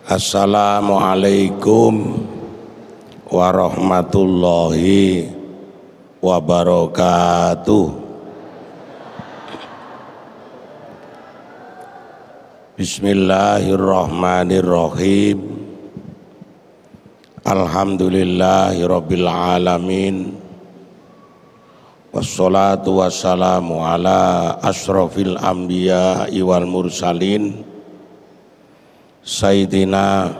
Assalamualaikum warahmatullahi wabarakatuh. Bismillahirrahmanirrahim. Alhamdulillahirabbil alamin. Wassalatu wassalamu ala asyrafil anbiya'i wal mursalin Sayyidina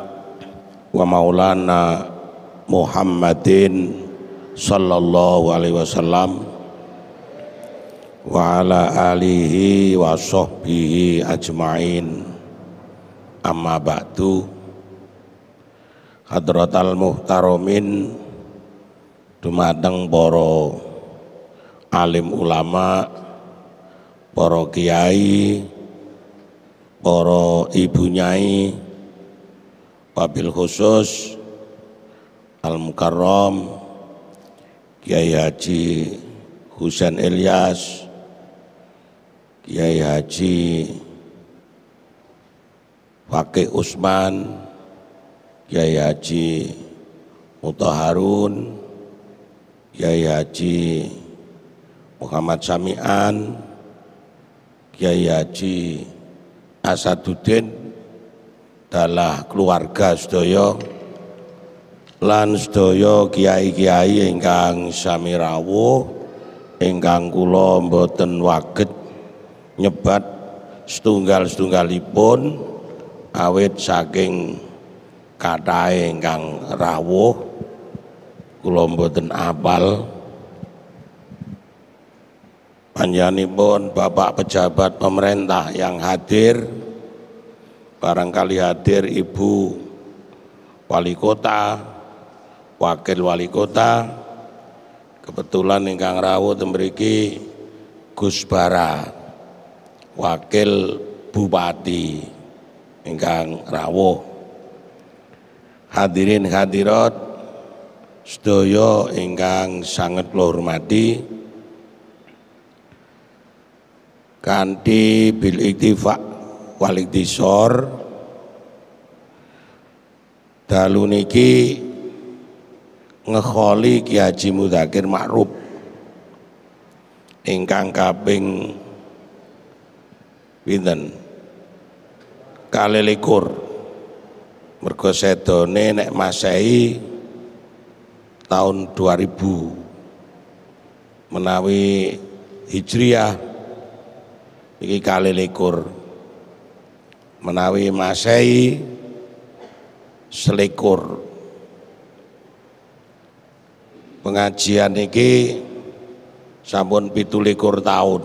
wa maulana Muhammadin sallallahu alaihi wasallam wa ala alihi wa sahbihi ajma'in. Amma ba'du. Hadratal muhtaromin, dumateng para alim ulama, para kiai, para ibu nyai, wabil khusus Al-Mukarram Kiai Haji Husain Ilyas, Kiai Haji Fakih Usman, Kiai Haji Muthaharun, Kiai Haji Muhammad Sami'an, Kiai Haji Asaduddin, dalah keluarga sedaya lan sedaya kiai-kiai ingkang sami rawuh ingkang kula mboten waget nyebat setunggal-setunggalipun awit saking kathahe ingkang rawuh kula mboten apal. Panjenenganipun Bapak pejabat pemerintah yang hadir, barangkali hadir Ibu Wali Kota, Wakil Wali Kota, kebetulan ingkang rawuh mriki Gus Bara, Wakil Bupati ingkang rawuh. Hadirin hadirat sedaya ingkang sanget kula hormati, kanthi bil iktifak wal iktisor dalu niki ngekholi Ki Haji Mudzakhir Ma'ruf ingkang kaping pinten 21 mergo sedone nek Masehi tahun 2000 menawi Hijriah iki 21, menawi Masehi 21. Pengajian iki sampun 17 tahun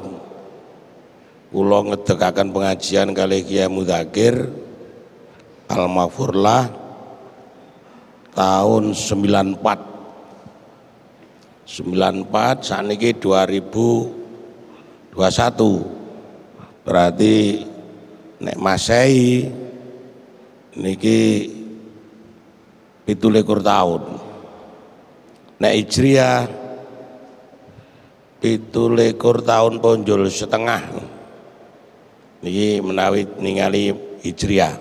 kula ngedekaken pengajian kalih Kiai Mudzakhir Al-Maghfurlah tahun 94 saniki 2021. Berarti nek Masehi niki 17 tahun, nek Hijriah 17 tahun ponjol setengah niki menawi ningali Hijriah.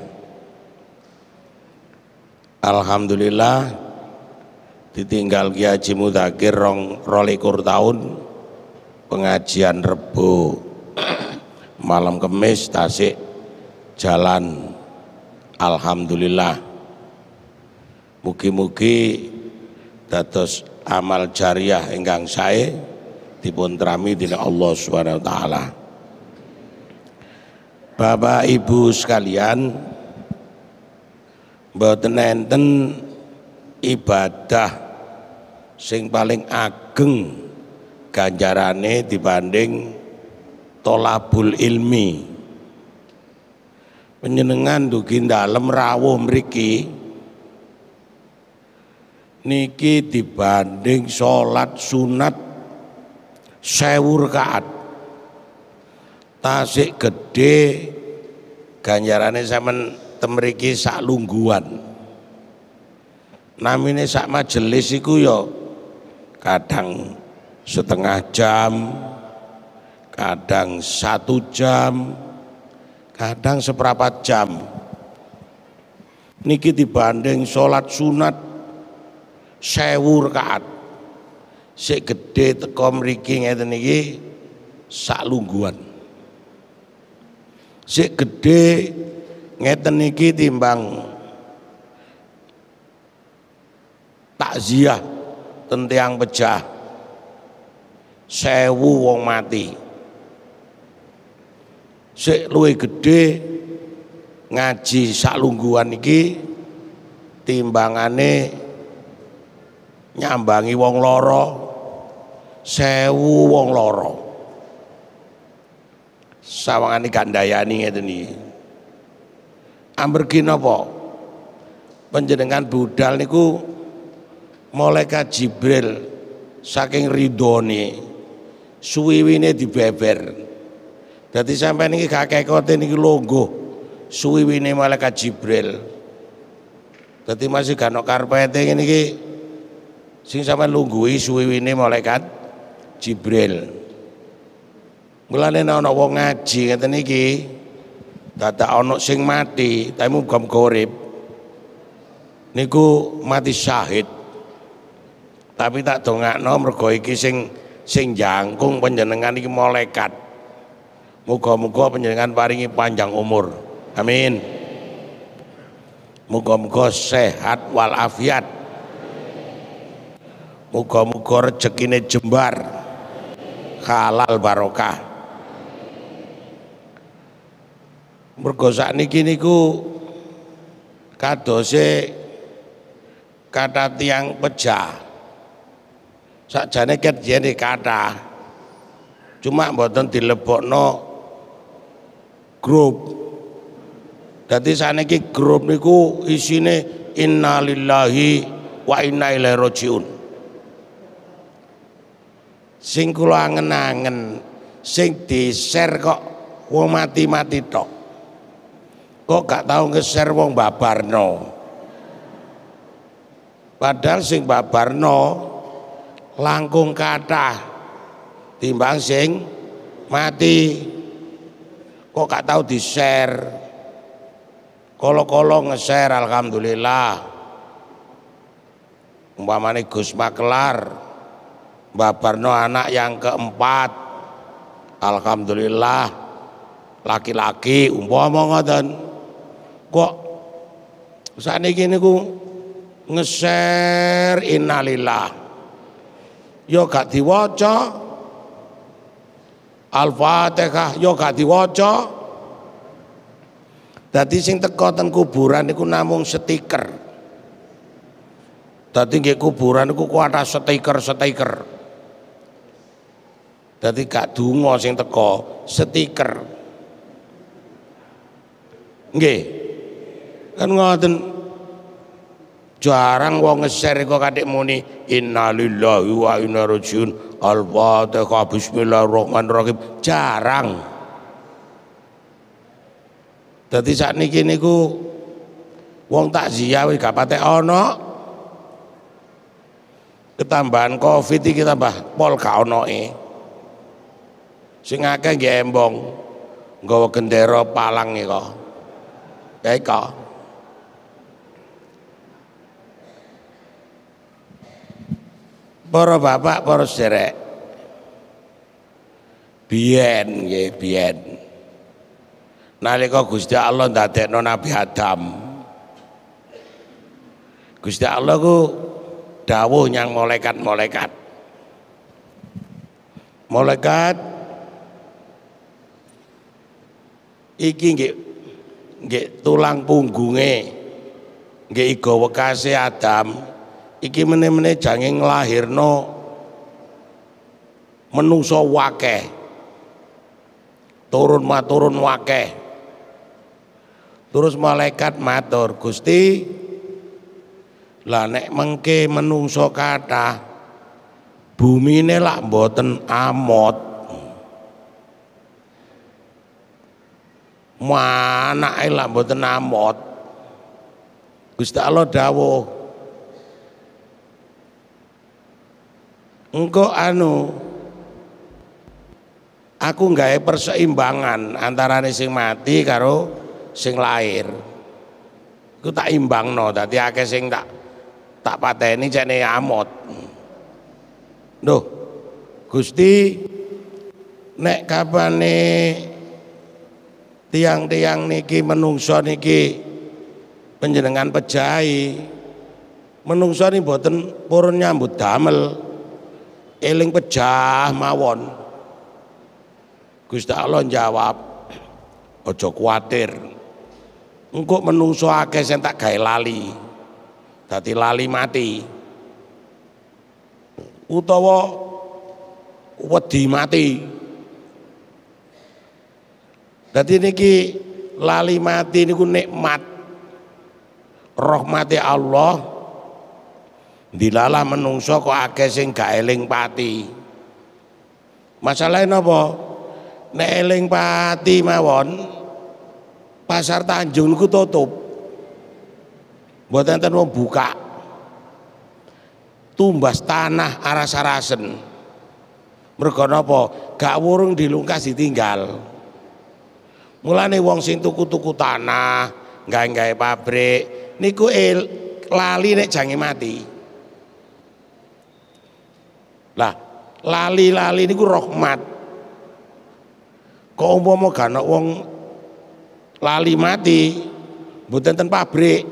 Alhamdulillah ditinggal Ki Haji Mudzakhir 22 tahun, pengajian Rebo malam Kemis tasik jalan. Alhamdulillah, mugi-mugi dados amal jariah ingkang sae dipun trami dening Allah Subhanahu wa taala. Bapak Ibu sekalian, mboten enten ibadah sing paling ageng ganjarane dibanding tolabul ilmi. Panjenengan dugi dalem rawuh mriki niki dibanding salat sunat 1000 rakaat tasik gede ganjarane sampean temriki sak lungguhan. Namine sak majelis iku ya kadang setengah jam, kadang 1 jam, kadang seperempat jam. niki dibanding salat sunat 1000 rakaat sik gedhe teko mriki ngeten niki sak lungguhan. Sik gedhe ngeten niki timbang takziah tentiang pejah 1000 wong mati. Sik luwih gedhe ngaji sak lungguhan iki timbangane nyambangi wong loro 1000 wong loro. Sawangane gandayani ngeten iki. Amargi napa? Panjenengan budal niku malaikat Jibril saking ridhone suwiwine dibeber. Dadi sampeyan iki gak kekote niki longgo suwiwine malaikat Jibril. Dadi masih gak ono karpete ngene iki sing sampeyan lungguhi suwiwine malaikat Jibril. Mulane ana wong ngaji ngeten iki dadak ana sing mati, tapi muga-muga urip. Niku mati syahid. Tapi tak dongakno mergo iki sing jangkung panjenengan iki malaikat. Muga-muga panjenengan paringi panjang umur. Amin. Muga-muga sehat walafiat. Muga-muga rezekine jembar. Halal barokah. Mergo sakniki niku kadose kata tiang pejah. Sakjane kerjane kata. Cuma mboten dilebokno grup. Dadi sakniki grup niku isine innalillahi wa inna ilaihi rajiun. Sing kula angen-angen sing di-share kok wong mati-mati tok. Kok gak tau nge-share wong babarno. Padahal sing babarno langkung kathah timbang sing mati. Kok gak tau di-share. Kolo-kolo nge-share alhamdulillah. Umpamane Gus Maklar babarno anak yang keempat, alhamdulillah laki-laki umpama ngoten. Kok sakniki niku nge-share innalillah yo gak diwaca, Al-Fatihah yo gak diwaca. Dadi sing teko ten kuburan niku namung stiker. Dadi nggih kuburan niku kuwatah stiker. Dadi gak donga sing teko, stiker. Nggih. Kan ngoten jarang wong nge-share kok katik muni innalillahi wa inna rajiun al-fatihah bismillahirrahmanirrahim, jarang. Dadi sakniki niku wong takziah wis gak patek ana. Ketambahan Covid iki tambah pol gak onoe. Sing akeh nggih embong nggawa gendera palang iki kok. Ya iko. Para bapak, para sederek. Biyen nggih, biyen. Nalika Gusti Allah ndadekno Nabi Adam. Gusti Allah ku dawuh nyang malaikat-malaikat. Malaikat iki nggih tulang punggunge nggih iga wekase Adam. Iki meneh-meneh jange nglahirno menungso wakeh, turun wakeh. Terus malaikat matur, Gusti, lah nek mengke menungso kathah bumine lak mboten amot, manake lak mboten amot. Gusti Allah dawuh, engko aku nggawe perseimbangan antarane sing mati karo sing lahir. Ku tak imbangno, dadi akeh sing tak pateni cene amot. Duh, Gusti nek kapane tiang-tiang niki menungso niki panjenengan pejahi, menungso niki mboten purun nyambut damel, eling pejah mawon. Gusti Allah jawab, ojo kuatir, engko menungso akeh sing tak gawe lali, dadi lali mati, utawa wedi mati. Dadi niki lali mati niku nikmat rahmati Allah. Dilala menungso kok akeh sing gak eling pati. Masalahe napa? Nek eling pati mawon pasar Tanjung niku tutup. Mboten enten wong buka. Tumbas tanah aras-arasen. Mergo napa? Gak wurung dilungkas ditinggal. Mulane wong sing tuku-tuku tanah, gawe-gawe pabrik niku lali nek jange mati. Lah, lali-lali niku rahmat. Kok umpama gak ana wong lali mati, mboten enten pabrik,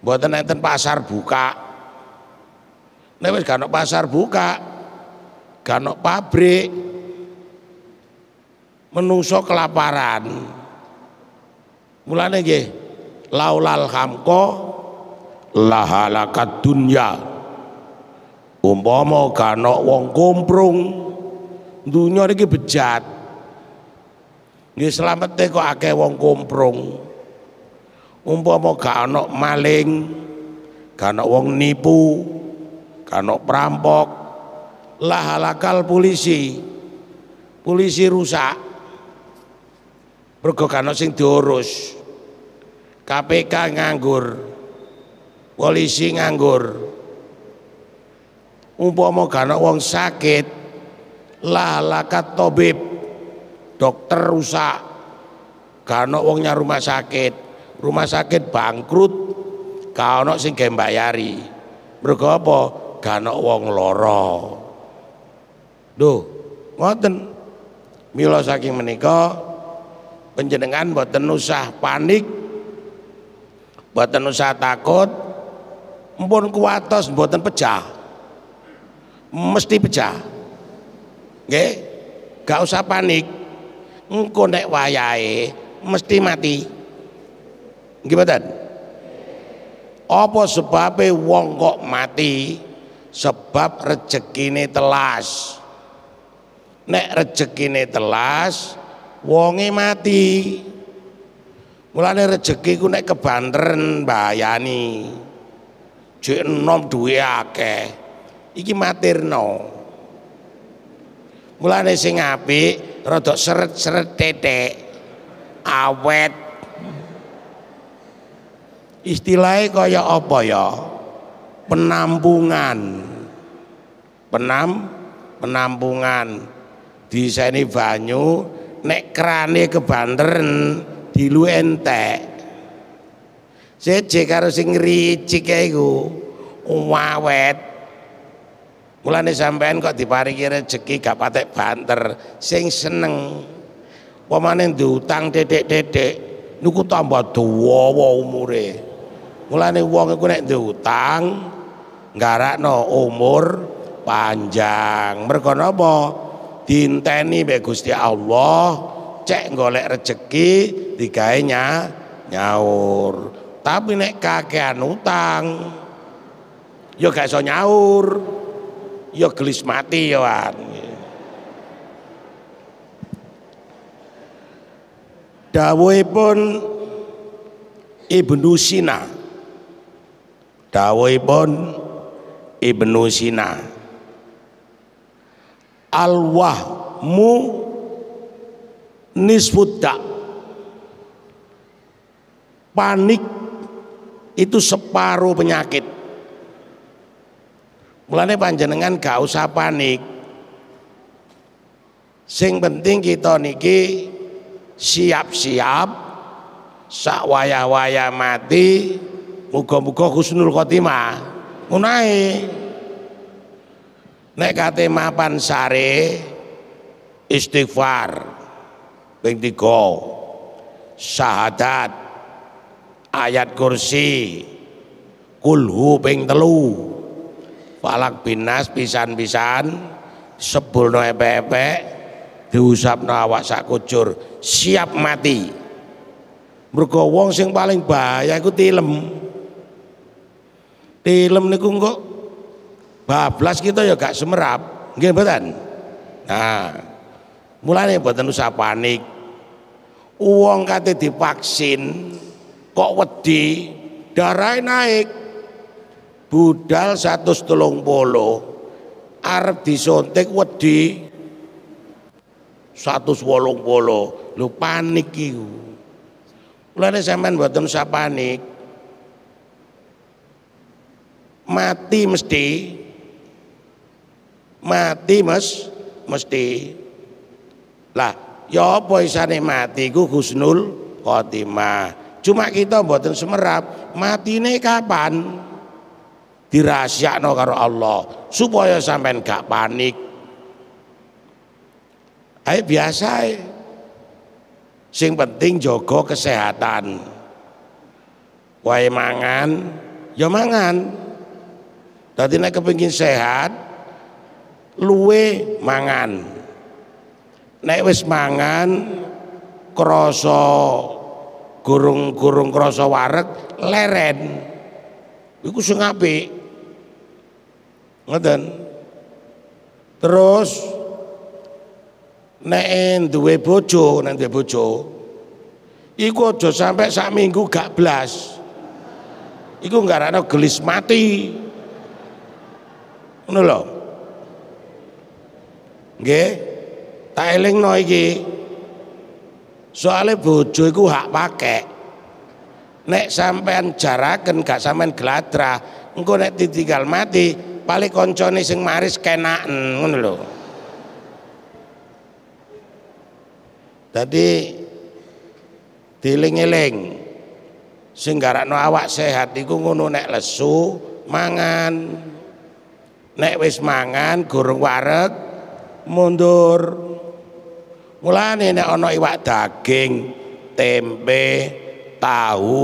mboten enten pasar buka. Nek wis gak ana pasar buka, gak ana pabrik, menungso kelaparan. Mulane nggih, laulal hamko lahalakat dunya. Umpama gak ana wong kumprung, dunya niki bejat. Nggih slamete kok akeh wong kumprung. Umpama gak ana maling, gak ana wong nipu, gak ana perampok, lahalakal polisi. Polisi rusak. Mergo gak ana sing diurus. KPK nganggur. Polisi nganggur. Umpama gak ana wong sakit, lahalakat tabib. Dokter rusak, gak ana wong nyang rumah sakit bangkrut, gak ana sing gawe mbayari. Mergo apa? Gak ana wong lara. Duh, ngoten. Mila saking menika panjenengan mboten usah panik, mboten usah takut, mpun kuwatos mboten pecah. Mesti pecah. Nggih, gak usah panik. Engko nek wayahe mesti mati. Nggih mboten? Apa sebabe wong kok mati? Sebab rezekine telas. Nek rezekine telas, wonge mati. Mulane rezeki ku nek kebanteren mbayani. Jek enom duwe akeh. Iki matirno. Mulane sing apik rada seret-seret tetek, awet. Istilahnya kaya apa ya? Penampungan. Penampungan. Diseni banyu, nek krane kebanteren dilu entek. Seje karo sing ricik iku awet. Mulane sampean kok diparingi rezeki gak patek banter, sing seneng. Pemane diutang dedek-dedek niku tambah dawa umure. Mulane wong iku nek diutang nggarakno umur panjang. Mergo napa? Dinteni mbek Gusti Allah, cek golek rezeki digawe nyaur. Tapi nek kakean utang ya gak iso nyaur. Ya gelis mati ya wan. Dawuhipun Ibnu Sina. Dawuhipun Ibnu Sina. Al-wahmu nisfudda. Panik itu separuh penyakit. Mulane panjenengan gak usah panik. Sing penting kita niki siap-siap sak wayah-wayah mati muga-muga husnul khotimah ngono ae. Nek kate mapan sare istighfar ping 3, syahadat ayat kursi, kulhu ping 3, falak binas pisan-pisan, sebulno epek-epek, diusapno awak sakujur, siap mati. Mergo wong sing paling bahaya iku tilem. Tilem niku kok bablas kita ya gak semerap, nggih mboten? Nah, mulane mboten usah panik. Wong kate divaksin kok wedi, darah naik, budal 130, arep disuntik wedi 180, lho panik iku. Mulane sampean mboten usah panik. Mati mesti. Lah, ya apa isane mati ku husnul khotimah. Cuma kita mboten semerap, matine kapan? Dirahasiakno karo Allah supaya sampean gak panik. Ayo biasa ae. Sing penting jaga kesehatan. Wae mangan, ya mangan. Dadi nek kepengin sehat, luwe mangan. Nek wis mangan krasa gurung krasa wareg leren. Iku sing apik. Ngoten. Terus nek duwe bojo, iku aja sampai sak minggu gak blas. Iku nggarakno gelis mati. Ngono lho. Nggih, tak elingno iki. Soale bojo iku hak pakai. Nek sampean jaraken gak sampean gladra, engko nek ditinggal mati, paling koncone sing maris kenaken, ngono lho. Dadi dieling-eling sing garakno awak sehat iku ngono, nek lesu mangan. Nek wis mangan gurung wareg mundur. Mulane nek ana iwak daging, tempe, tahu,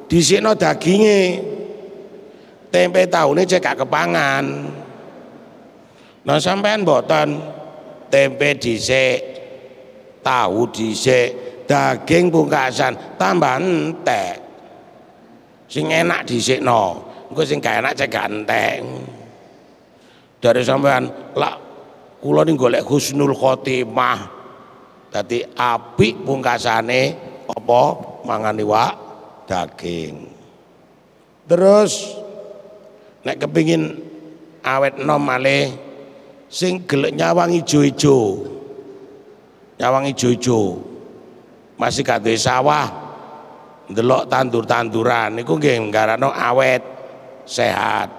dhisikno daginge. Tempe tahune cek gak kepangan. Nah sampean mboten, tempe dhisik, tahu dhisik, daging pungkasan, tambah entek. Sing enak dhisikno, engko sing gak enak cek gak entek. Dari sampean lak kula ning golek husnul khotimah. Dadi apik pungkasane apa mangan iwak daging. Terus nek kepingin awet nom malih sing gelek nyawang ijo-ijo. Nyawang ijo-ijo. Masih gak duwe sawah. Ndelok tandur-tanduran niku nggih nggarakno awet sehat.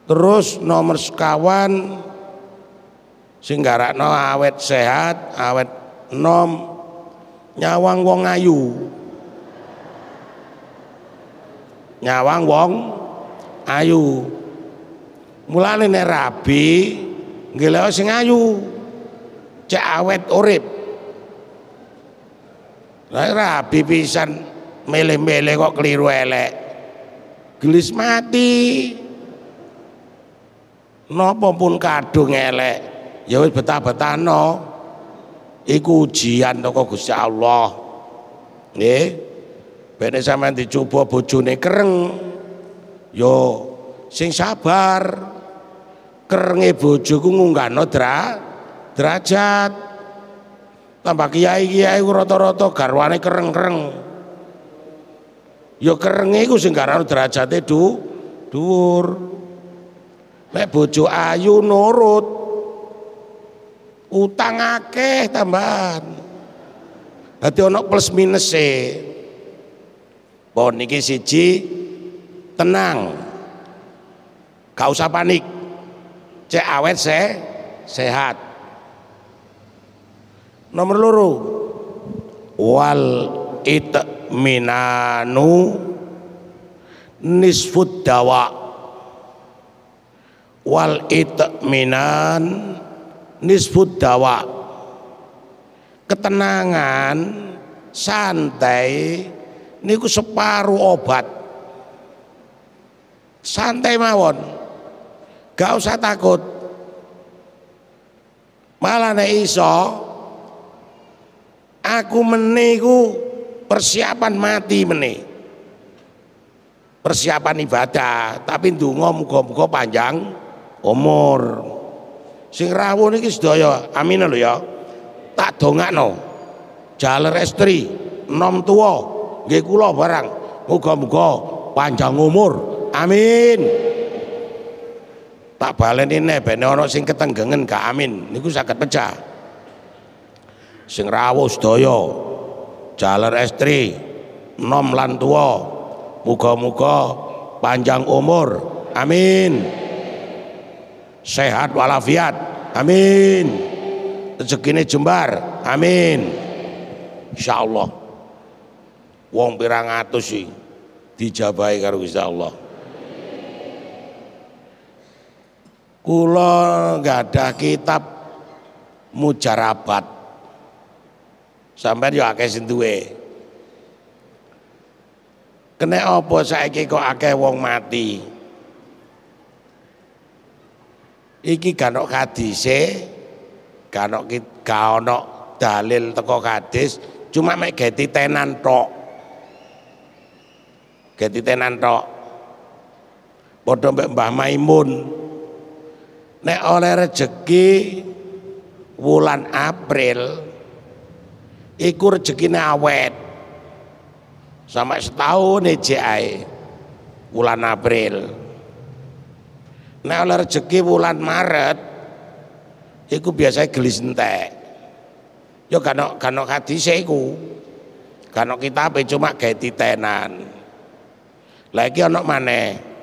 Terus nomor sekawan sing nggarakno awet sehat, awet nom, nyawang wong ayu. Nyawang wong ayu. Mulane nek rabi nggih sing ayu. Cek awet urip. Lah rabi pisan milih-milih kok keliru elek. Gelis mati. Napa pun kadung elek, ya wis betah-betahno. Iku ujian saka Gusti Allah. Nggih. Ben sampean dicoba bojone kereng. Yo sing sabar. Kerenge bojoku ngunggahno derajat. Tambah kiai-kiai rata-rata garwane kereng-kereng. Yo kerenge iku sing garwane derajate dhuwur. Nek bojo ayu nurut, utang akeh tambahan. Dadi ana plus minus e. Pon niki siji, tenang. Gak usah panik. Cek awet sehat. Nomor loro, wal itminanu nisfud dawa. Wal itminan nisfud dawa. Ketenangan, santai niku separuh obat. Santai mawon, gak usah takut. Malah nek iso aku meniku persiapan mati meneh, persiapan ibadah, tapi ndonga muga-muga panjang umur. Sing rawuh niki sedaya amin lho ya. Tak dongakno jaler estri nom tuwa nggih kula barang muga-muga panjang umur. Amin. Tak baleni nek ben ana sing ketenggengen gak amin niku saged pecah. Sing rawuh sedaya jaler estri nom lan tuwa muga-muga panjang umur. Amin. Sehat walafiat. Amin. Rezekine jembar. Amin. Insyaallah. Wong pirang atus iki dijabahi karo Gusti Allah. Kula nggak ada kitab mujarabat, sampai yo akeh sing duwe. Kene apa saiki kok akeh wong mati? Iki gak ono hadise, gak ono dalil teko hadis, cuma mek gawe titenan tok. Gawe titenan tok. Padha mbek Mbah Maimun. Nek oleh rezeki wulan April iku rezekine awet sampai setahun ae wulan April. Nek oleh rezeki wulan Maret iku biasanya gelis entek. Yo kano hadise iku, kano kitabe cuma gawe titenan. Lagi ono maneh.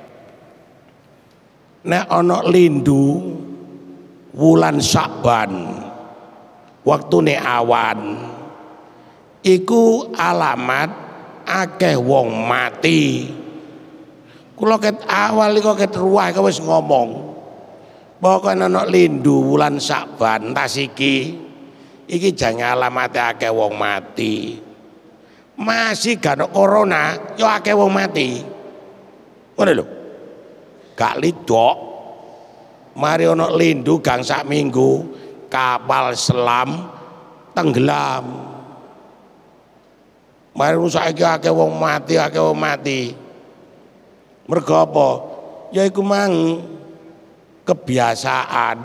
Nek ana lindu wulan Sya'ban waktune awan iku alamat akeh wong mati. Kula ket awal iku ket ruwah wis ngomong pokoke ana lindu wulan Sya'ban tas iki jan alamate akeh wong mati. Masih gak ana corona yo akeh wong mati. Ngono lho. Gak lidok mari ono lindu gang sak minggu kapal selam tenggelam. Mari saiki akeh wong mati. Mergo apa? Ya iku mang kebiasaan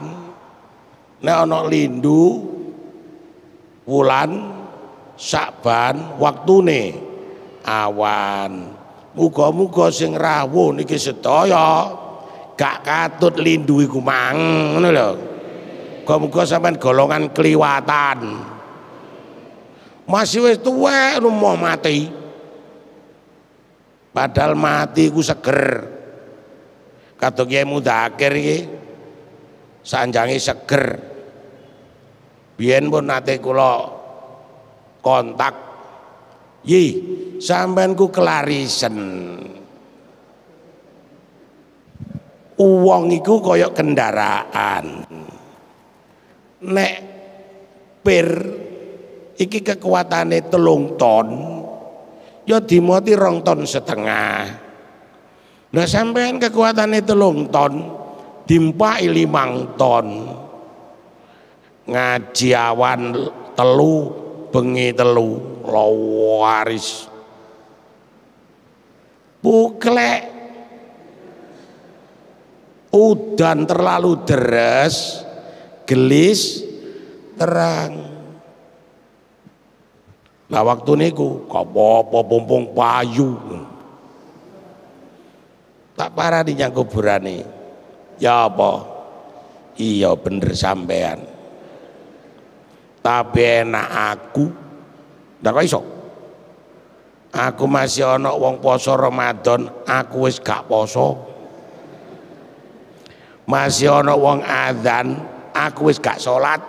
nek ono lindu wulan Sya'ban waktune awan. Muga-muga sing rawuh niki sedaya gak katut lindu iku mang, ngono lho. Muga-muga sampean golongan kliwatan. Masih wis tuwek mau mati. Padahal mati iku seger. Kata Kiai Mudakir iki sanjange seger. Biyen pun nate kula kontak. Yi, sampean ku kelarisan. Uwong iku kaya kendaraan. Nek pir iki kekuatane 3 ton, ya dimoti 2,5 ton. Nah sampean kekuatane 3 ton, dimpaki 5 ton. Ngaji awan 3 bengi 3 lawaris buklek udan terlalu deres gelis terang. Lah waktu niku apa pompong payu tak parah di nyang kuburane. Ya apa? Iya bener sampean. Tapi enak aku ndak kok iso. Aku masih ana wong poso Ramadan, aku wis gak poso. Masih ana wong adzan, aku wis gak salat.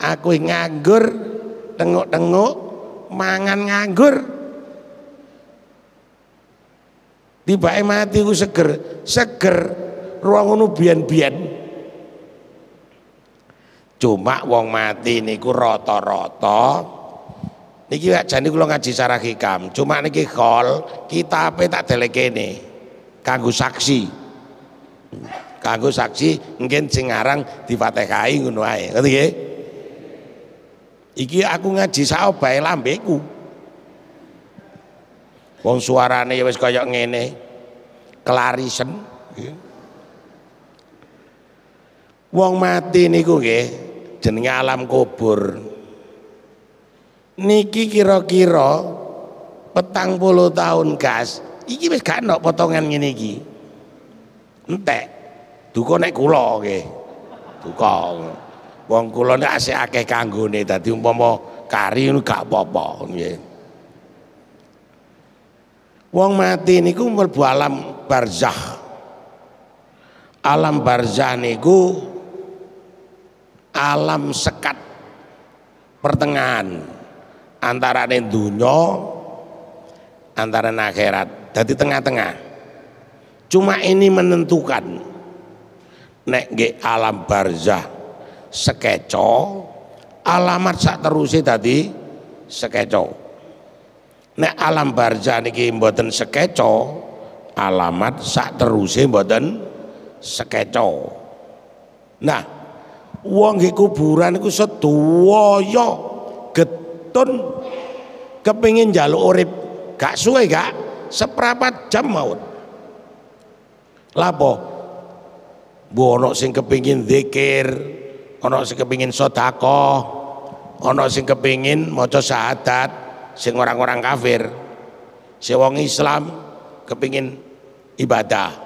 Aku nganggur tengok-tengok mangan nganggur. Tibake mati ku seger, ruang ngono biyen-biyen. Cuma wong mati niku rata-rata niki jane kula ngaji sarah hikam, cuma niki khol kitabe tak delek kene kanggo saksi. Kanggo saksi mungkin sing aran difatihai ngono ae. Ngerti nggih? Iki aku ngaji sak bae lambeku. Wong suarane ya wis kaya ngene. Klarisen. Wong mati niku nggih jenenge alam kubur. Niki kira-kira 40 tahun gas. Iki wis gak ono potongan ngene iki. Entek. Duka nek kula nggih. Duka. Wong kula nek asih akeh kanggone dadi umpama kari ngono gak apa-apa nggih. Wong mati niku mlebu alam barzakh. Alam barzakh niku alam sekat pertengahan antara dunya antara akhirat. Dadi tengah-tengah. Cuma ini menentukan nek nggih alam barzakh sekeco, alamat sak teruse dadi sekeco. Nek alam barzakh niki mboten sekeco, alamat sak teruse mboten sekeco. Nah, wong nggih kuburan iku sedaya getun kepengin njaluk urip, gak suwe gak seprapat jam mawon. Lapo? Mbok ana sing kepengin zikir, ana sing kepengin sedekah, ana sing kepengin maca syahadat, sing orang-orang kafir, sing wong Islam kepingin ibadah.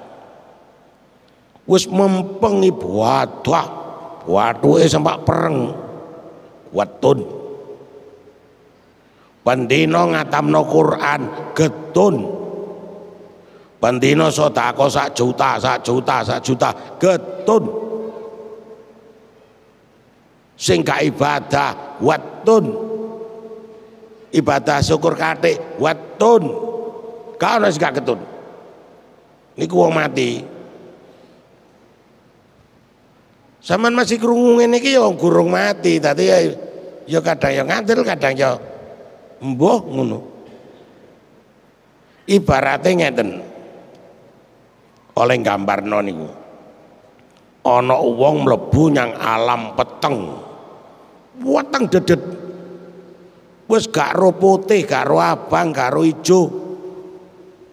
Wis mempeng ibadah, wathuke sampak pereng, wetun. Pendino ngatamno Quran getun. Pendino sedekah sak juta getun. Sing gak ibadah wetun. Ibadah syukur kathik wetun. Gak ono sing gak getun. Niku wong mati. Saman masih krungu ngene iki ya wong gurung mati, dadi ya kadang ya ngandel, kadang ya mbuh ngono. Ibarate ngeten. Oleh gambarno niku. Ana wong mlebu nyang alam peteng. Weteng dedet. Wis gak ro putih, gak ro abang, gak ro ijo.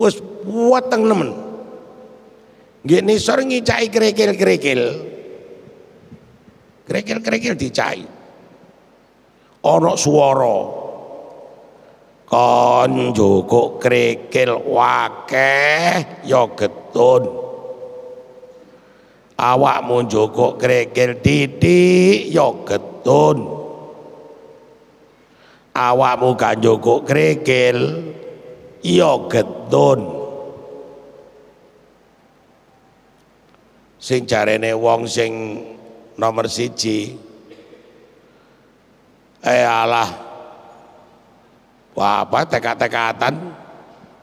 Wis weteng nemen. Nggih nisor ngicaki krikil-krikil. Krikil-krikil dicai. Ana swara. Kon njukuk krikil wakeh ya getun. Awakmu njukuk krikil titik ya getun. Awakmu gak njukuk krikil ya getun. Sing jarene wong sing nomor 1 alah apa tekad-tekatan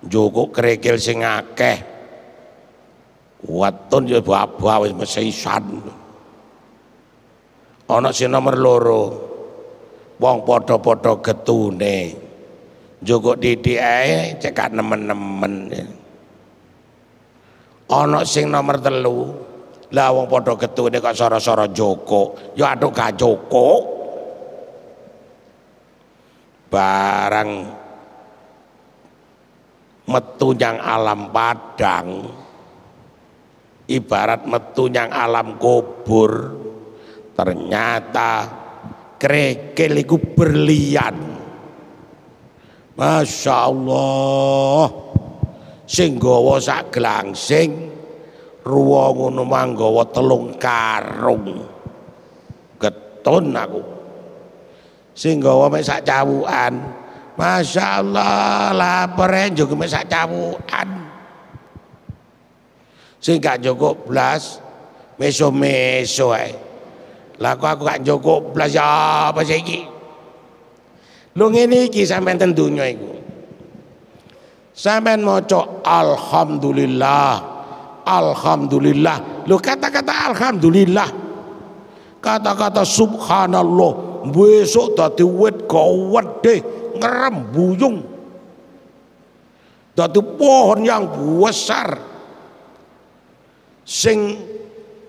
njukuk krikil sing akeh wetun ya babah wis mesisan. Ana sing nomor 2 wong padha-padha getune njukuk titik ae cekak nemen-nemen. Ana sing nomor 3 lah wong padha getune kok sora-sora njukuk ya atuk gak njukuk. Barang metu nyang alam padang ibarat metu nyang alam kubur, ternyata krikil iku berlian. Masya Allah, sing nggawa sak glangsing ruwa ngono manggawa 3 karung getun aku. Sing nggawa mek sak cawukan, Masya Allah lapare njuk mek sak cawukan. Sing gak njukuk blas meso-meso ae. Lah kok aku gak njukuk blas ya apa saiki? Lho ngene iki sampean ten donya iku. Sampean maca alhamdulillah. Alhamdulillah. Lho kata-kata alhamdulillah. Kata-kata subhanallah besok dadi wit gawedhe ngrembuyung. Dadi pohon yang besar. Sing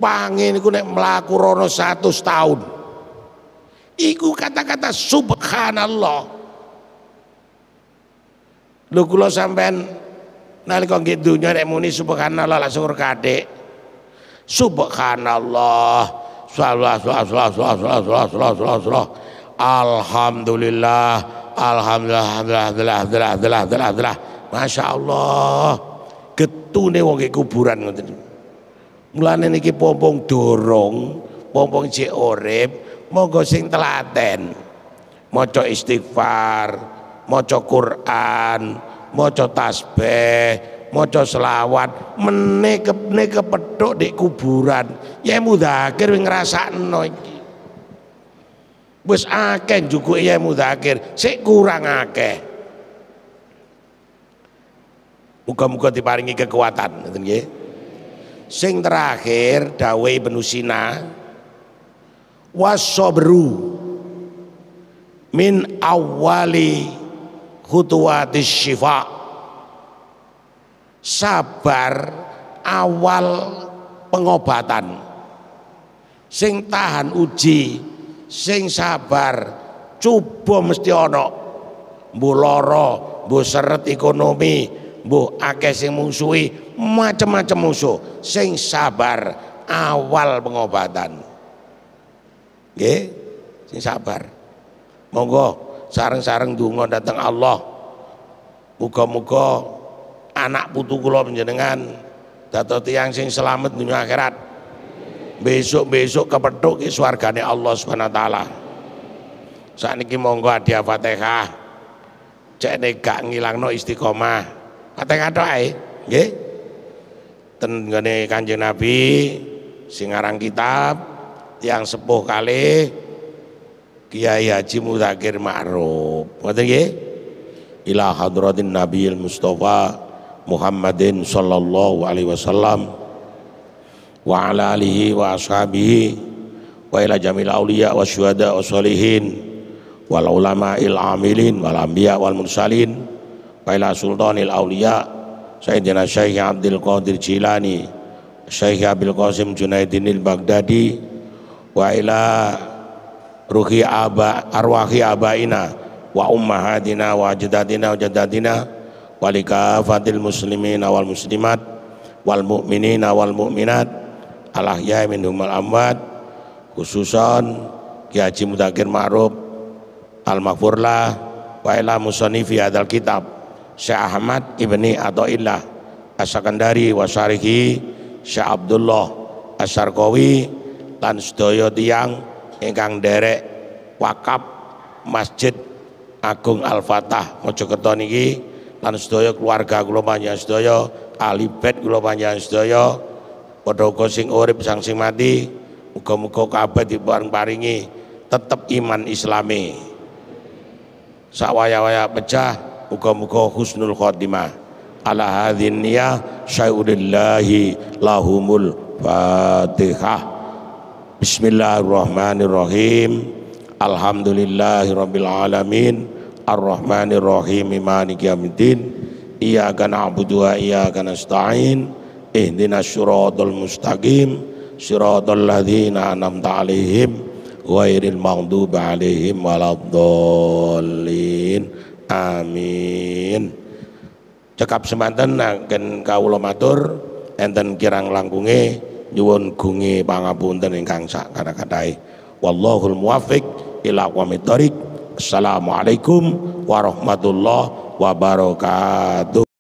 pange niku nek mlaku rono 100 tahun. Iku kata-kata subhanallah. Lho kula sampean nalika nggih donya nek muni subhanallah langsung kadek. Subhanallah. Alhamdulillah. Alhamdulillah. Masya Allah. Getune wong ke kuburan ngoten. Mulane niki pompong dorong, pompong cek urip, monggo sing telaten. Maca istighfar, maca Quran, maca tasbih, maca selawat, meneh kepethuk di kuburan. Ya mudzakkir wis ngrasakno iki. Wis akeh njukuke ya mudzakkir, sik kurang akeh. Muga-muga diparingi kekuatan, ngoten nggih. Sing terakhir dawuh Ibnu Sina, was-sabru min awwali khutuwatis syifa. Sabar awal pengobatan. Sing tahan uji, sing sabar coba mesti ana. Mbuh lara, mbuh seret ekonomi, mbuh akeh sing musuhi, macam-macam musuh. Sing sabar awal pengobatan. Nggih, sing sabar. Monggo sareng-sareng donga dhateng Allah. Muga-muga anak putu kula panjenengan dados tiyang sing selamat dunia akhirat. Besok-besok kepethuk ki swargane Allah Subhanahu wa taala. Sakniki monggo hadiah Fatihah. Cek nek gak ngilangno istiqomah. Fatihah tok ae, nggih. Ten ngene Kanjeng Nabi sing aran kitab tiyang sepuh kalih Kiai Haji Mudzakkir Ma'ruf. Ngoten nggih. Ila hadratin Nabiyil Mustafa Muhammadin sallallahu alaihi wasallam wa ala alihi wa ashabihi wa ila jamil auliya wa syuhada wa sholihin wal ulama'il amilin wal anbiya wal mursalin wa ila sultanil auliya Sayyidina Syekh Abdul Qadir Jilani, Syekh Abdul Qasim Junaidin al-Baghdadi, wa ila ruhi arwahi abaina wa ummahatina wa ajdadina wa jaddatina wa likafatil muslimina wal muslimat wal mu'minina wal mu'minat al ahya'i minhum wal amwat, khususan Ki Haji Mudzakkir Ma'ruf al-Maghfurlah wa ila musannifi hadzal kitab Syekh Ahmad ibni Athaillah As-Sakandari wa syarihi Syekh Abdullah As-Sarqawi lan sedaya tiyang ingkang nderek wakaf Masjid Agung Al-Fatah Mojokerto niki lan sedaya keluarga kula panjenengan sedaya ahli bait kula panjenengan sedaya padha uga sing urip sang sing mati muga-muga kabeh diparing-paringi tetep iman Islami sawaya-waya pecah. Muga-muga husnul khotimah. Ala hadzin niyah syai'ulillahi lahumul Fatihah. Bismillahirrahmanirrahim. Alhamdulillahirabbil alamin. Arrahmanirrahim. Maliki yaumiddin. Iyyaka na'budu wa iyyaka nasta'in. Ihdinas siratal mustaqim. Siratal ladzina an'amta 'alaihim ghairil maghdubi 'alaihim waladdallin. Amin. Cekap semanten anggen kawula matur enten kirang langkunge nyuwun gunge pangapunten ingkang sak kata-katahe. Wallahul muwaffiq ila aqwamit thoriq. Assalamualaikum warahmatullahi wabarakatuh.